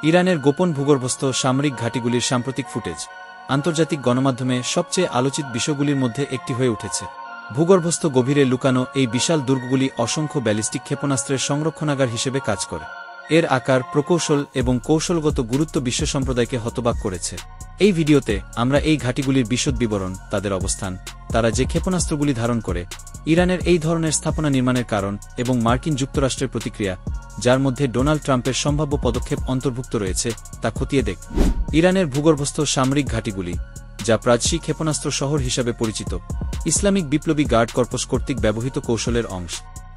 ইরানের গোপন ভূগর্ভস্থ সামরিক ঘাঁটিগুলির সাম্প্রতিক ফুটেজ আন্তর্জাতিক গণমাধ্যমে সবচেয়ে আলোচিত বিষয়গুলির মধ্যে একটি হয়ে উঠেছে। ভূগর্ভস্থ গভীরে লুকানো এই বিশাল দুর্গগুলি অসংখ্য ব্যালিস্টিক ক্ষেপণাস্ত্রের সংরক্ষণাগার হিসেবে কাজ করে। এর আকার, প্রকৌশল এবং কৌশলগত গুরুত্ব বিশ্ব সম্প্রদায়কে হতবাক করেছে। এই ভিডিওতে আমরা এই ঘাঁটিগুলির বিশদ বিবরণ, তাদের অবস্থান, তারা যে ক্ষেপণাস্ত্রগুলি ধারণ করে, ইরানের এই ধরনের স্থাপনা নির্মাণের কারণ এবং মার্কিন যুক্তরাষ্ট্রের প্রতিক্রিয়া, যার মধ্যে ডোনাল্ড ট্রাম্পের সম্ভাব্য পদক্ষেপ অন্তর্ভুক্ত রয়েছে, তা খতিয়ে দেখ। ইরানের ভূগর্ভস্থ সামরিক ঘাঁটিগুলি, যা প্রাচী ক্ষেপণাস্ত্র শহর হিসাবে পরিচিত, ইসলামিক বিপ্লবী গার্ড কর্পস কর্তৃক ব্যবহৃত কৌশলের অংশ।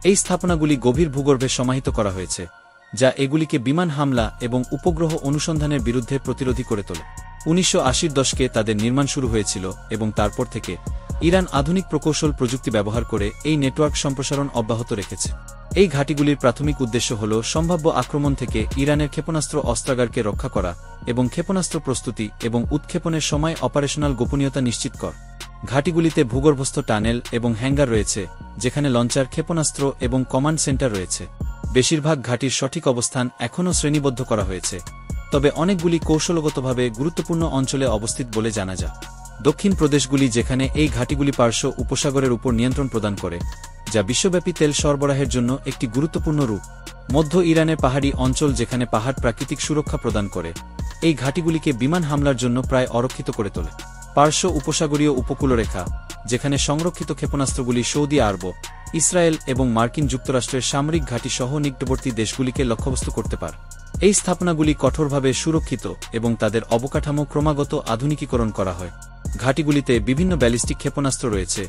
এই স্থাপনাগুলি গভীর ভূগর্ভে সমাহিত করা হয়েছে, যা এগুলিকে বিমান হামলা এবং উপগ্রহ অনুসন্ধানের বিরুদ্ধে প্রতিরোধী করে তোলে। ১৯৮০ দশকে তাদের নির্মাণ শুরু হয়েছিল এবং তারপর থেকে ইরান আধুনিক প্রকৌশল প্রযুক্তি ব্যবহার করে এই নেটওয়ার্ক সম্প্রসারণ অব্যাহত রেখেছে। এই ঘাঁটিগুলির প্রাথমিক উদ্দেশ্য হল সম্ভাব্য আক্রমণ থেকে ইরানের ক্ষেপণাস্ত্র অস্ত্রাগারকে রক্ষা করা এবং ক্ষেপণাস্ত্র প্রস্তুতি এবং উৎক্ষেপণের সময় অপারেশনাল গোপনীয়তা নিশ্চিত কর। ঘাঁটিগুলিতে ভূগর্ভস্থ টানেল এবং হ্যাঙ্গার রয়েছে, যেখানে লঞ্চার, ক্ষেপণাস্ত্র এবং কমান্ড সেন্টার রয়েছে। বেশিরভাগ ঘাঁটির সঠিক অবস্থান এখনও শ্রেণীবদ্ধ করা হয়েছে, তবে অনেকগুলি কৌশলগতভাবে গুরুত্বপূর্ণ অঞ্চলে অবস্থিত বলে জানা যায়। দক্ষিণ প্রদেশগুলি, যেখানে এই ঘাঁটিগুলি পার্শ্ব উপসাগরের উপর নিয়ন্ত্রণ প্রদান করে, যা বিশ্বব্যাপী তেল সরবরাহের জন্য একটি গুরুত্বপূর্ণ রূপ। মধ্য ইরানের পাহাড়ি অঞ্চল, যেখানে পাহাড় প্রাকৃতিক সুরক্ষা প্রদান করে, এই ঘাঁটিগুলিকে বিমান হামলার জন্য প্রায় অরক্ষিত করে তোলে। পার্শ্ব উপসাগরীয় উপকূলরেখা, যেখানে সংরক্ষিত ক্ষেপণাস্ত্রগুলি সৌদি আরব, ইসরায়েল এবং মার্কিন যুক্তরাষ্ট্রের সামরিক ঘাঁটি সহ নিকটবর্তী দেশগুলিকে লক্ষ্যবস্তু করতে পারে। এই স্থাপনাগুলি কঠোরভাবে সুরক্ষিত এবং তাদের অবকাঠামো ক্রমাগত আধুনিকীকরণ করা হয়। ঘাঁটিগুলিতে বিভিন্ন ব্যালিস্টিক ক্ষেপণাস্ত্র রয়েছে,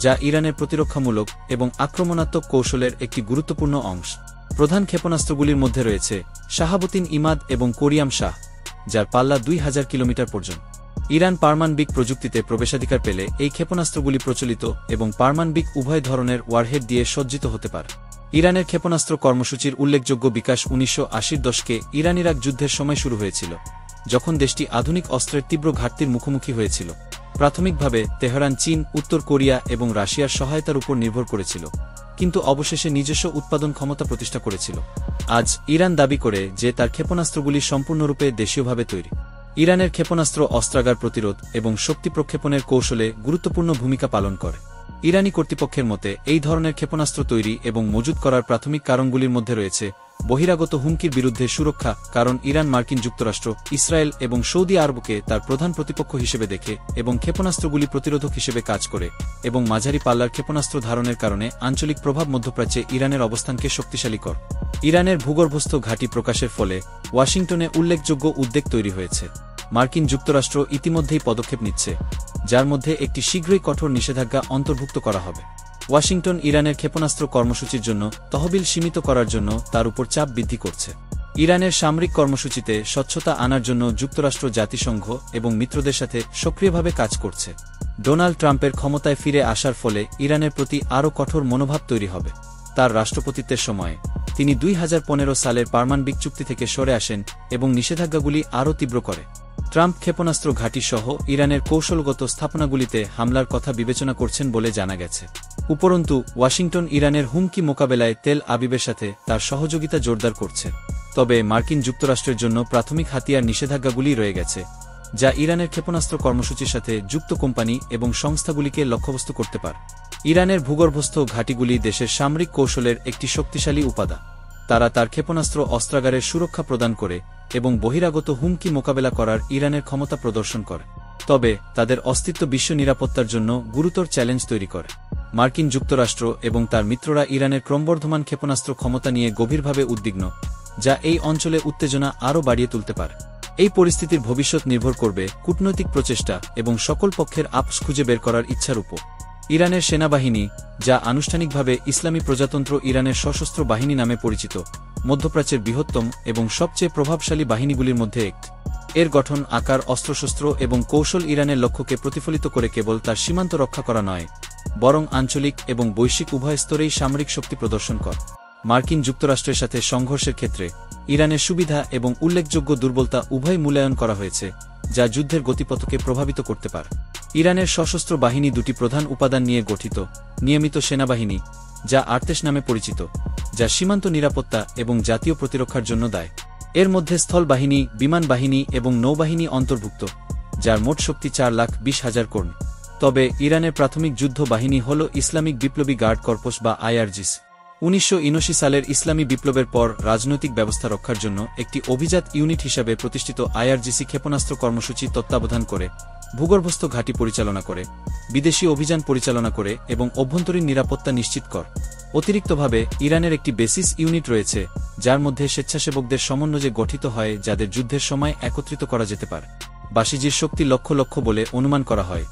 যা ইরানের প্রতিরক্ষামূলক এবং আক্রমণাত্মক কৌশলের একটি গুরুত্বপূর্ণ অংশ। প্রধান ক্ষেপণাস্ত্রগুলির মধ্যে রয়েছে শাহাবুদ্দিন ইমাদ এবং কোরিয়াম শাহ, যার পাল্লা ২০০০ কিলোমিটার পর্যন্ত। ইরান পারমাণবিক প্রযুক্তিতে প্রবেশাধিকার পেলে এই ক্ষেপণাস্ত্রগুলি প্রচলিত এবং পারমাণবিক উভয় ধরনের ওয়ারহেড দিয়ে সজ্জিত হতে পারে। ইরানের ক্ষেপণাস্ত্র কর্মসূচির উল্লেখযোগ্য বিকাশ ১৯৮০ দশকে ইরান ইরাক যুদ্ধের সময় শুরু হয়েছিল, যখন দেশটি আধুনিক অস্ত্রের তীব্র ঘাটতির মুখোমুখি হয়েছিল। প্রাথমিকভাবে তেহরান চীন, উত্তর কোরিয়া এবং রাশিয়ার সহায়তার উপর নির্ভর করেছিল, কিন্তু অবশেষে নিজস্ব উৎপাদন ক্ষমতা প্রতিষ্ঠা করেছিল। আজ ইরান দাবি করে যে তার ক্ষেপণাস্ত্রগুলি সম্পূর্ণরূপে দেশীয়ভাবে তৈরি। ইরানের ক্ষেপণাস্ত্র অস্ত্রাগার প্রতিরোধ এবং শক্তি প্রক্ষেপণের কৌশলে গুরুত্বপূর্ণ ভূমিকা পালন করে। ইরানি কর্তৃপক্ষের মতে এই ধরনের ক্ষেপণাস্ত্র তৈরি এবং মজুত করার প্রাথমিক কারণগুলির মধ্যে রয়েছে বহিরাগত হুমকির বিরুদ্ধে সুরক্ষা, কারণ ইরান মার্কিন যুক্তরাষ্ট্র, ইসরায়েল এবং সৌদি আরবকে তার প্রধান প্রতিপক্ষ হিসেবে দেখে এবং ক্ষেপণাস্ত্রগুলি প্রতিরোধক হিসেবে কাজ করে, এবং মাঝারি পাল্লার ক্ষেপণাস্ত্র ধারণের কারণে আঞ্চলিক প্রভাব মধ্যপ্রাচ্যে ইরানের অবস্থানকে শক্তিশালী কর। ইরানের ভূগর্ভস্থ ঘাঁটি প্রকাশের ফলে ওয়াশিংটনে উল্লেখযোগ্য উদ্বেগ তৈরি হয়েছে। মার্কিন যুক্তরাষ্ট্র ইতিমধ্যেই পদক্ষেপ নিচ্ছে, যার মধ্যে একটি শীঘ্রই কঠোর নিষেধাজ্ঞা অন্তর্ভুক্ত করা হবে। ওয়াশিংটন ইরানের ক্ষেপণাস্ত্র কর্মসূচির জন্য তহবিল সীমিত করার জন্য তার উপর চাপ বৃদ্ধি করছে। ইরানের সামরিক কর্মসূচিতে স্বচ্ছতা আনার জন্য যুক্তরাষ্ট্র, জাতিসংঘ এবং মিত্রদের সাথে সক্রিয়ভাবে কাজ করছে। ডোনাল্ড ট্রাম্পের ক্ষমতায় ফিরে আসার ফলে ইরানের প্রতি আরও কঠোর মনোভাব তৈরি হবে। তার রাষ্ট্রপতিত্বের সময়ে তিনি ২০১৫ সালের পারমাণবিক চুক্তি থেকে সরে আসেন এবং নিষেধাজ্ঞাগুলি আরও তীব্র করে। ট্রাম্প ক্ষেপণাস্ত্র ঘাঁটি সহ ইরানের কৌশলগত স্থাপনাগুলিতে হামলার কথা বিবেচনা করছেন বলে জানা গেছে। উপরন্তু ওয়াশিংটন ইরানের হুমকি মোকাবেলায় তেল আবিবের সাথে তার সহযোগিতা জোরদার করছে। তবে মার্কিন যুক্তরাষ্ট্রের জন্য প্রাথমিক হাতিয়ার নিষেধাজ্ঞাগুলি রয়ে গেছে, যা ইরানের ক্ষেপণাস্ত্র কর্মসূচির সাথে যুক্ত কোম্পানি এবং সংস্থাগুলিকে লক্ষ্যবস্তু করতে পারে। ইরানের ভূগর্ভস্থ ঘাঁটিগুলি দেশের সামরিক কৌশলের একটি শক্তিশালী উপাদান। তারা তার ক্ষেপণাস্ত্র অস্ত্রাগারের সুরক্ষা প্রদান করে এবং বহিরাগত হুমকি মোকাবেলা করার ইরানের ক্ষমতা প্রদর্শন করে। তবে তাদের অস্তিত্ব বিশ্ব নিরাপত্তার জন্য গুরুতর চ্যালেঞ্জ তৈরি করে। মার্কিন যুক্তরাষ্ট্র এবং তার মিত্ররা ইরানের ক্রমবর্ধমান ক্ষেপণাস্ত্র ক্ষমতা নিয়ে গভীরভাবে উদ্বিগ্ন, যা এই অঞ্চলে উত্তেজনা আরও বাড়িয়ে তুলতে পারে। এই পরিস্থিতির ভবিষ্যৎ নির্ভর করবে কূটনৈতিক প্রচেষ্টা এবং সকল পক্ষের আপস খুঁজে বের করার ইচ্ছার উপর। ইরানের সেনাবাহিনী, যা আনুষ্ঠানিকভাবে ইসলামী প্রজাতন্ত্র ইরানের সশস্ত্র বাহিনী নামে পরিচিত, মধ্যপ্রাচ্যের বৃহত্তম এবং সবচেয়ে প্রভাবশালী বাহিনীগুলির মধ্যে একটি। এর গঠন, আকার, অস্ত্রশস্ত্র এবং কৌশল ইরানের লক্ষ্যকে প্রতিফলিত করে কেবল তার সীমান্ত রক্ষা করা নয়, বরং আঞ্চলিক এবং বৈশ্বিক উভয় স্তরেই সামরিক শক্তি প্রদর্শন করে। মার্কিন যুক্তরাষ্ট্রের সাথে সংঘর্ষের ক্ষেত্রে ইরানের সুবিধা এবং উল্লেখযোগ্য দুর্বলতা উভয় মূল্যায়ন করা হয়েছে, যা যুদ্ধের গতিপথকে প্রভাবিত করতে পারে। ইরানের সশস্ত্র বাহিনী দুটি প্রধান উপাদান নিয়ে গঠিত: নিয়মিত সেনাবাহিনী, যা আর্তেশ নামে পরিচিত, যা সীমান্ত নিরাপত্তা এবং জাতীয় প্রতিরক্ষার জন্য দায়, এর মধ্যে স্থল বাহিনী, বিমান বাহিনী এবং নৌবাহিনী অন্তর্ভুক্ত, যার মোট শক্তি 4,20,000 কর্মী। তবে ইরানের প্রাথমিক যুদ্ধ বাহিনী হল ইসলামিক বিপ্লবী গার্ড কর্পস বা আইআরজিসি। 1979 সালের ইসলামী বিপ্লবের পর রাজনৈতিক ব্যবস্থা রক্ষার জন্য একটি অভিজাত ইউনিট হিসাবে প্রতিষ্ঠিত আইআরজিসি ক্ষেপণাস্ত্র কর্মসূচি তত্ত্বাবধান করে, ভূগর্ভস্থ ঘাঁটি পরিচালনা করে, বিদেশি অভিযান পরিচালনা করে এবং অভ্যন্তরীণ নিরাপত্তা নিশ্চিত করে। অতিরিক্তভাবে ইরানের একটি বেসিস ইউনিট রয়েছে, যার মধ্যে স্বেচ্ছাসেবকদের সমন্বয়ে গঠিত হয়, যাদের যুদ্ধের সময় একত্রিত করা যেতে পারে। বাসিজির শক্তি লক্ষ লক্ষ বলে অনুমান করা হয়,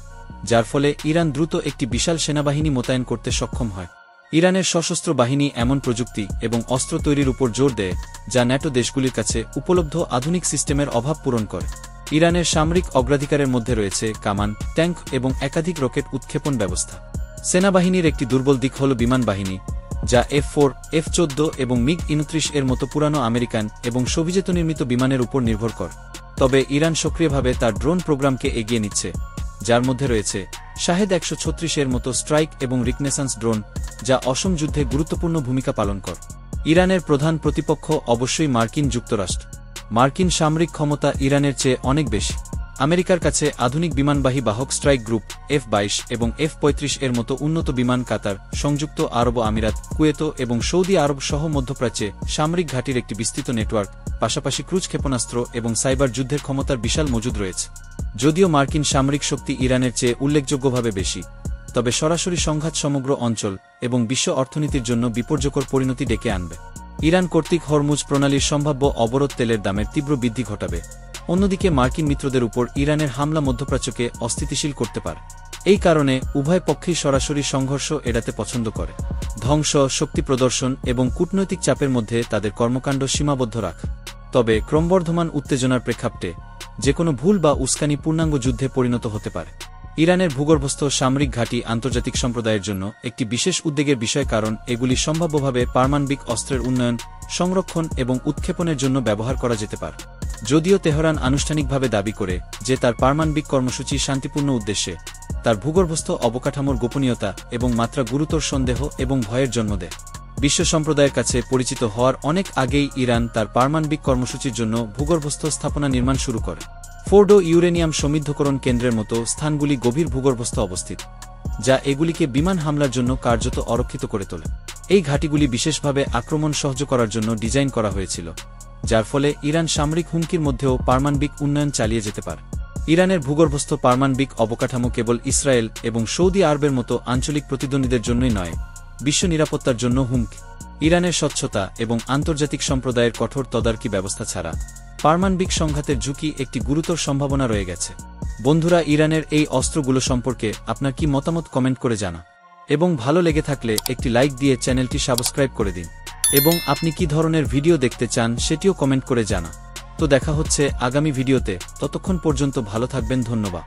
যার ফলে ইরান দ্রুত একটি বিশাল সেনাবাহিনী মোতায়েন করতে সক্ষম হয়। ইরানের সশস্ত্র বাহিনী এমন প্রযুক্তি এবং অস্ত্র তৈরির উপর জোর দেয়, যা ন্যাটো দেশগুলির কাছে উপলব্ধ আধুনিক সিস্টেমের অভাব পূরণ করে। ইরানের সামরিক অগ্রাধিকারের মধ্যে রয়েছে কামান, ট্যাঙ্ক এবং একাধিক রকেট উৎক্ষেপণ ব্যবস্থা। সেনাবাহিনীর একটি দুর্বল দিক হল বিমান বাহিনী, যা F-4, F-14 এবং MiG-29 এর মতো পুরানো আমেরিকান এবং সোভিয়েত নির্মিত বিমানের উপর নির্ভর করে। তবে ইরান সক্রিয়ভাবে তার ড্রোন প্রোগ্রামকে এগিয়ে নিচ্ছে, যার মধ্যে রয়েছে শাহেদ 136 এর মতো স্ট্রাইক এবং রিকনেসান্স ড্রোন, যা অসম যুদ্ধে গুরুত্বপূর্ণ ভূমিকা পালন করে। ইরানের প্রধান প্রতিপক্ষ অবশ্যই মার্কিন যুক্তরাষ্ট্র। মার্কিন সামরিক ক্ষমতা ইরানের চেয়ে অনেক বেশি। আমেরিকার কাছে আধুনিক বিমানবাহী বাহক স্ট্রাইক গ্রুপ F-22 এবং F-35 এর মতো উন্নত বিমান কাতার, সংযুক্ত আরব আমিরাত, কুয়েত এবং সৌদি আরব সহ মধ্যপ্রাচ্যে সামরিক ঘাঁটির একটি বিস্তৃত নেটওয়ার্ক, পাশাপাশি ক্রুজ ক্ষেপণাস্ত্র এবং সাইবার যুদ্ধের ক্ষমতার বিশাল মজুদ রয়েছে। যদিও মার্কিন সামরিক শক্তি ইরানের চেয়ে উল্লেখযোগ্যভাবে বেশি, তবে সরাসরি সংঘাত সমগ্র অঞ্চল এবং বিশ্ব অর্থনীতির জন্য বিপর্যকর পরিণতি ডেকে আনবে। ইরান কর্তৃক হরমুজ প্রণালীর সম্ভাব্য অবরোধ তেলের দামের তীব্র বৃদ্ধি ঘটাবে। অন্যদিকে মার্কিন মিত্রদের উপর ইরানের হামলা মধ্যপ্রাচ্যকে অস্থিতিশীল করতে পারে। এই কারণে উভয় পক্ষই সরাসরি সংঘর্ষ এড়াতে পছন্দ করে। ধ্বংস, শক্তি প্রদর্শন এবং কূটনৈতিক চাপের মধ্যে তাদের কর্মকাণ্ড সীমাবদ্ধ রাখে। তবে ক্রমবর্ধমান উত্তেজনার প্রেক্ষাপটে যেকোনো ভুল বা উস্কানি পূর্ণাঙ্গ যুদ্ধে পরিণত হতে পারে। ইরানের ভূগর্ভস্থ সামরিক ঘাঁটি আন্তর্জাতিক সম্প্রদায়ের জন্য একটি বিশেষ উদ্বেগের বিষয়, কারণ এগুলি সম্ভাব্যভাবে পারমাণবিক অস্ত্রের উন্নয়ন, সংরক্ষণ এবং উৎক্ষেপণের জন্য ব্যবহার করা যেতে পারে। যদিও তেহরান আনুষ্ঠানিকভাবে দাবি করে যে তার পারমাণবিক কর্মসূচি শান্তিপূর্ণ উদ্দেশ্যে, তার ভূগর্ভস্থ অবকাঠামোর গোপনীয়তা এবং মাত্রা গুরুতর সন্দেহ এবং ভয়ের জন্ম দেয়। বিশ্ব সম্প্রদায়ের কাছে পরিচিত হওয়ার অনেক আগেই ইরান তার পারমাণবিক কর্মসূচির জন্য ভূগর্ভস্থ স্থাপনা নির্মাণ শুরু করে। ফোর্ডো ইউরেনিয়াম সমৃদ্ধকরণ কেন্দ্রের মতো স্থানগুলি গভীর ভূগর্ভস্থ অবস্থিত, যা এগুলিকে বিমান হামলার জন্য কার্যত অরক্ষিত করে তোলে। এই ঘাঁটিগুলি বিশেষভাবে আক্রমণ সহ্য করার জন্য ডিজাইন করা হয়েছিল, যার ফলে ইরান সামরিক হুমকির মধ্যেও পারমাণবিক উন্নয়ন চালিয়ে যেতে পারে। ইরানের ভূগর্ভস্থ পারমাণবিক অবকাঠামো কেবল ইসরায়েল এবং সৌদি আরবের মতো আঞ্চলিক প্রতিদ্বন্দ্বীদের জন্যই নয়, বিশ্ব নিরাপত্তার জন্য হুমকি। ইরানের স্বচ্ছতা এবং আন্তর্জাতিক সম্প্রদায়ের কঠোর তদারকি ব্যবস্থা ছাড়া পারমাণবিক সংঘাতের ঝুঁকি একটি গুরুতর সম্ভাবনা রয়ে গেছে। বন্ধুরা, ইরানের এই অস্ত্রগুলো সম্পর্কে আপনার কি মতামত কমেন্ট করে জানা, এবং ভালো লেগে থাকলে একটি লাইক দিয়ে চ্যানেলটি সাবস্ক্রাইব করে দিন, এবং আপনি কি ধরনের ভিডিও দেখতে চান সেটিও কমেন্ট করে জানা। তো দেখা হচ্ছে আগামী ভিডিওতে, ততক্ষণ পর্যন্ত ভালো থাকবেন। ধন্যবাদ।